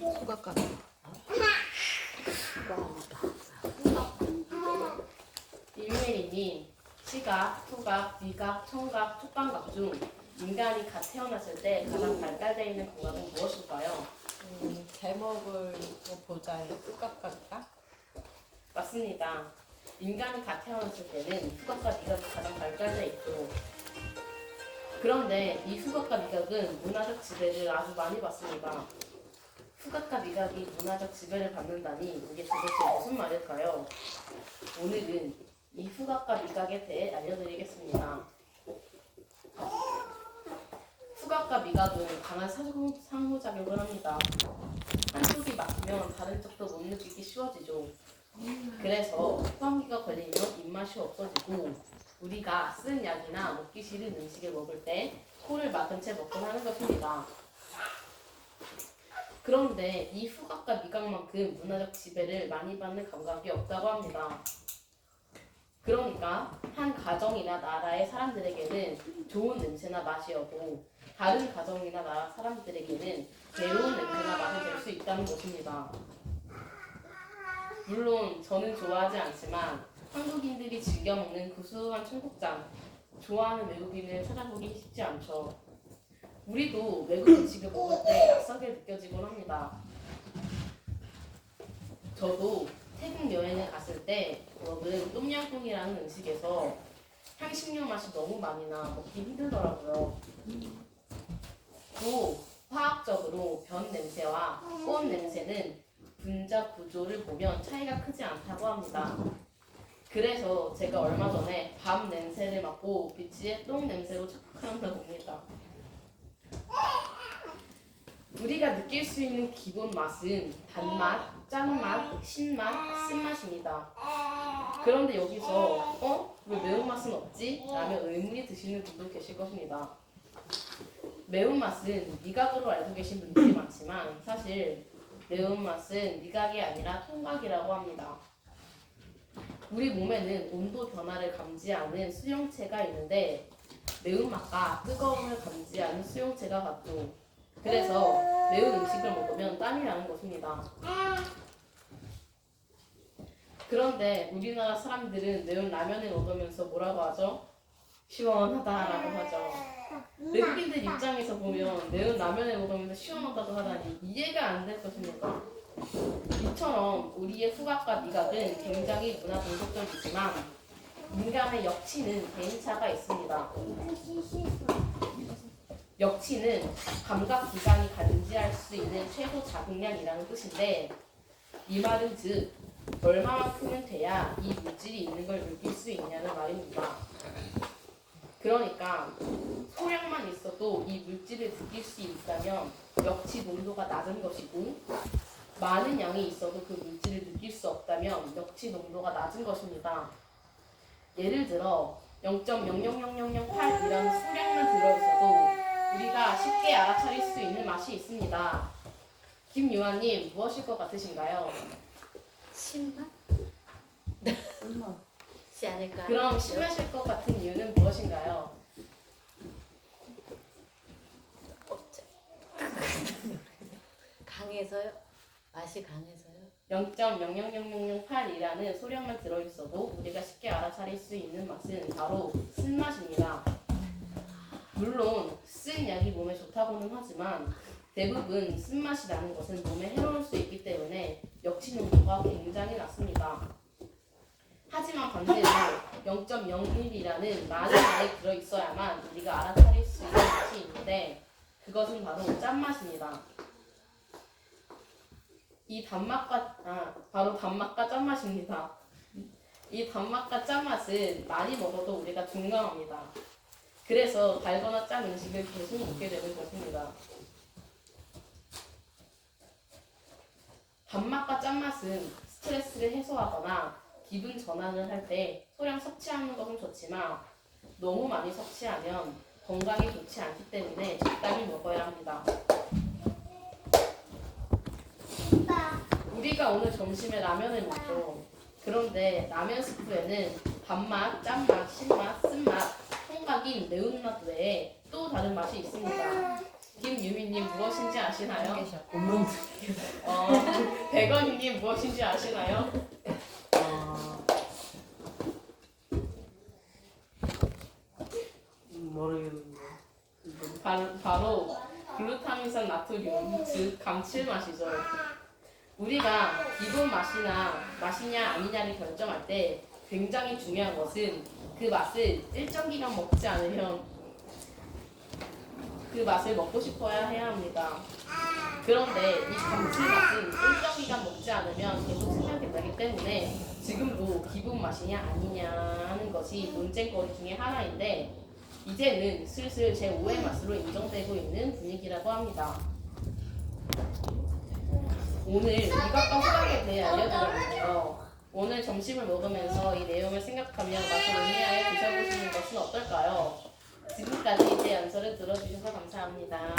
수각가. 이유혜리님, 시각, 후각, 미각, 청각, 촉감각 중 인간이 갓 태어났을 때 가장 발달되어 있는 감각은 무엇일까요? 제목을 보자요. 수각가가. 맞습니다. 인간이 갓 태어났을 때는 후각과 미각이 가장 발달되어 있죠. 그런데 이 후각과 미각은 문화적 지배를 아주 많이 받습니다. 후각과 미각이 문화적 지배를 받는다니 이게 도대체 무슨 말일까요? 오늘은 이 후각과 미각에 대해 알려드리겠습니다. 후각과 미각은 강한 상호작용을 합니다. 한쪽이 막히면 다른 쪽도 못 느끼기 쉬워지죠. 그래서 호감기가 걸리면 입맛이 없어지고 우리가 쓴 약이나 먹기 싫은 음식을 먹을 때 코를 막은 채 먹곤 하는 것입니다. 그런데 이 후각과 미각만큼 문화적 지배를 많이 받는 감각이 없다고 합니다. 그러니까 한 가정이나 나라의 사람들에게는 좋은 냄새나 맛이어도 다른 가정이나 나라 사람들에게는 괴로운 냄새나 맛이 될 수 있다는 것입니다. 물론 저는 좋아하지 않지만 한국인들이 즐겨 먹는 구수한 청국장, 좋아하는 외국인을 찾아보기 쉽지 않죠. 우리도 외국 음식을 먹을 때 낯설게 느껴지곤 합니다. 저도 태국 여행을 갔을 때 먹은 똠양꿍이라는 음식에서 향신료 맛이 너무 많이 나 먹기 힘들더라고요. 또 화학적으로 변 냄새와 꽃 냄새는 분자 구조를 보면 차이가 크지 않다고 합니다. 그래서 제가 얼마 전에 밤 냄새를 맡고 비치의 똥 냄새로 착각한다 봅니다. 우리가 느낄 수 있는 기본 맛은 단맛, 짠맛, 신맛, 쓴맛입니다. 그런데 여기서 왜 매운맛은 없지? 라며 의문이 드시는 분도 계실 것입니다. 매운맛은 미각으로 알고 계신 분들이 많지만 사실 매운맛은 미각이 아니라 통각이라고 합니다. 우리 몸에는 온도 변화를 감지하는 수용체가 있는데 매운맛과 뜨거움을 감지하는 수용체가 같죠. 그래서 매운 음식을 먹으면 땀이 나는 것입니다. 그런데 우리나라 사람들은 매운 라면을 먹으면서 뭐라고 하죠? 시원하다라고 하죠. 외국인들 입장에서 보면 매운 라면을 먹으면서 시원하다고 하다니 이해가 안 될 것입니다. 이처럼 우리의 후각과 미각은 굉장히 문화 동속적이지만 인간의 역치는 개인차가 있습니다. 역치는 감각 기관이 감지할 수 있는 최소 자극량이라는 뜻인데 이 말은 즉 얼마만큼은 돼야 이 물질이 있는 걸 느낄 수 있냐는 말입니다. 그러니까 소량만 있어도 이 물질을 느낄 수 있다면 역치 농도가 낮은 것이고 많은 양이 있어도 그 물질을 느낄 수 없다면 역치 농도가 낮은 것입니다. 예를 들어 0.00008이라는 소량만 들어있어도 우리가 쉽게 알아차릴 수 있는 맛이 있습니다. 김유아님 무엇일 것 같으신가요? 신맛? 지 않을까요? 그럼 신맛일 것 같은 이유는 무엇인가요? 강해서요? 맛이 강해서요? 0.00008이라는 소량만 들어있어도 우리가 쉽게 알아차릴 수 있는 맛은 바로 쓴맛입니다. 물론 쓴 약이 몸에 좋다고는 하지만 대부분 쓴맛이 나는 것은 몸에 해로울 수 있기 때문에 역치 농도가 굉장히 낮습니다. 하지만 반대로 0.01이라는 많은 양이 들어있어야만 우리가 알아차릴 수 있는 맛이 있는데 그것은 바로 짠맛입니다. 바로 단맛과 짠맛입니다. 이 단맛과 짠맛은 많이 먹어도 우리가 둔감합니다. 그래서 달거나 짠 음식을 계속 먹게 되는 것입니다. 단맛과 짠맛은 스트레스를 해소하거나 기분 전환을 할 때 소량 섭취하는 것은 좋지만 너무 많이 섭취하면 건강에 좋지 않기 때문에 적당히 먹어야 합니다. 우리가 오늘 점심에 라면을 먹죠. 그런데 라면 스프에는 단맛, 짠맛, 신맛, 쓴맛, 통각인 매운맛 외에 또 다른 맛이 있습니다. 김유미님 무엇인지 아시나요? 무엇인지 아시나요? 모르겠는데. 바로 글루타민산 나트륨, 즉 감칠맛이죠. 우리가 기본 맛이나 맛이냐 아니냐를 결정할 때 굉장히 중요한 것은 그 맛을 일정 기간 먹지 않으면 그 맛을 먹고 싶어야 해야 합니다. 그런데 이 감칠맛은 일정 기간 먹지 않으면 계속 생각이 나기 때문에 지금도 기본 맛이냐 아니냐는 것이 논쟁거리 중에 하나인데 이제는 슬슬 제5의 맛으로 인정되고 있는 분위기라고 합니다. 오늘 미각과 후각에 대해 알려드렸는데요. 오늘 점심을 먹으면서 이 내용을 생각하며 맛을 음미하여 드셔보시는 것은 어떨까요? 지금까지 제 연설을 들어주셔서 감사합니다.